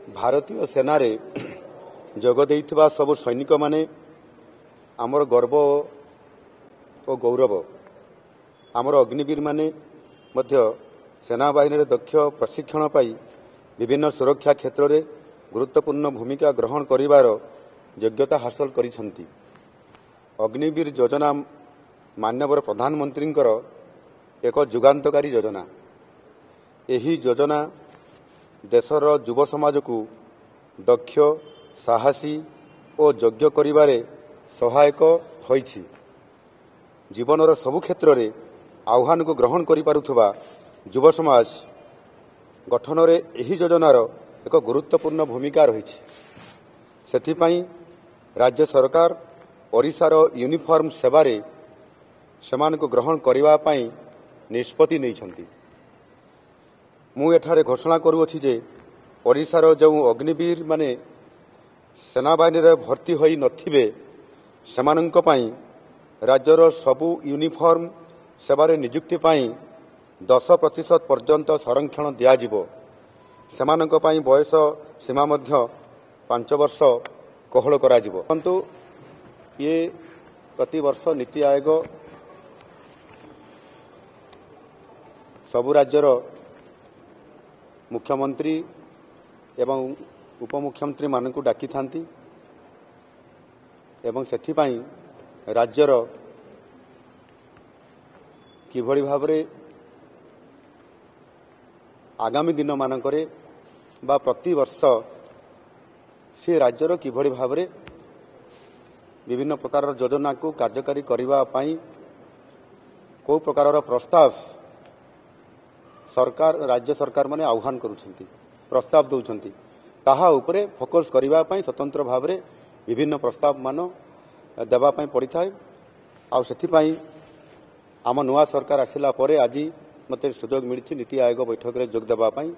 भारतीय सेना रे जोग देइथिबा सब सैनिक माने आमर गर्व और गौरव। आमर अग्निवीर माने मध्य सेना बाहिनी रे दक्ष प्रशिक्षण पाई विभिन्न सुरक्षा क्षेत्र में गुरुत्वपूर्ण भूमिका ग्रहण करिवार योग्यता हासिल करिसंती। अग्निवीर योजना माननीय प्रधानमंत्री एक जुगांतकारी योजना। यही योजना देशर युव समाज को दक्ष साहसी और योग्य करिवारे सहायक होइछि। जीवनर सबु क्षेत्र में आह्वान को ग्रहण करि पारुथबा युव समाज गठन रे एही योजनार एक गुरुत्वपूर्ण भूमिका रही। सेथिपाई राज्य सरकार ओडिशार यूनिफॉर्म सेवारे सेमान को ग्रहण करिवा पाई निष्पत्ति नैछंती। मु एठारे घोषणा करूअछि जे ओडिशार जो अग्निवीर माने सेना बाहिनी रे भर्ती होई नथिबे सेमानंक पाई राज्यर सबु यूनिफॉर्म सेवारे नियुक्ति पाई 10% पर्यंत संरक्षण दियाजिबो। सेमानंक पाई बयस सीमा मध्य 5 वर्ष कोहल कराजिबो। परंतु ये प्रतिवर्ष नीति आयोग सबु राज्यर मुख्यमंत्री एवं उपमुख्यमंत्री मानकु डाकी थांती एवं सेथिपाई राज्यर किभଳି भाबरे आगामी दिन मानकरे बा प्रति वर्ष से राज्यर किभଳି भाबरे विभिन्न प्रकार योजना को कार्यकारी करिवा पाई को प्रकार प्रस्ताव सरकार राज्य सरकार माने आह्वान करुछंती, प्रस्ताव दउछंती। ताहा उपरे फोकस करिवा पाई स्वतंत्र भाबरे विभिन्न प्रस्ताव मान देवा पाई पड़ी थाए। आ सेथि पाई आम नुआ सरकार आसिला परे आज मते सुजोग मिलिछि नीति आयोग बैठक रे जोग देवा पाई।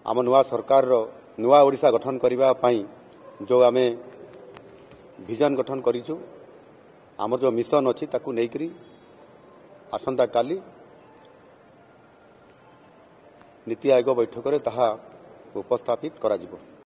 आम नुआ सरकार रो नुआ ओडिशा गठन करिवा पाई जो आमे विजन गठन करिछु, आम जो मिशन अछि ताकू नेकरी आसंता काली नीति आयोग बैठक रे ताहा उपस्थापित करा जिवो।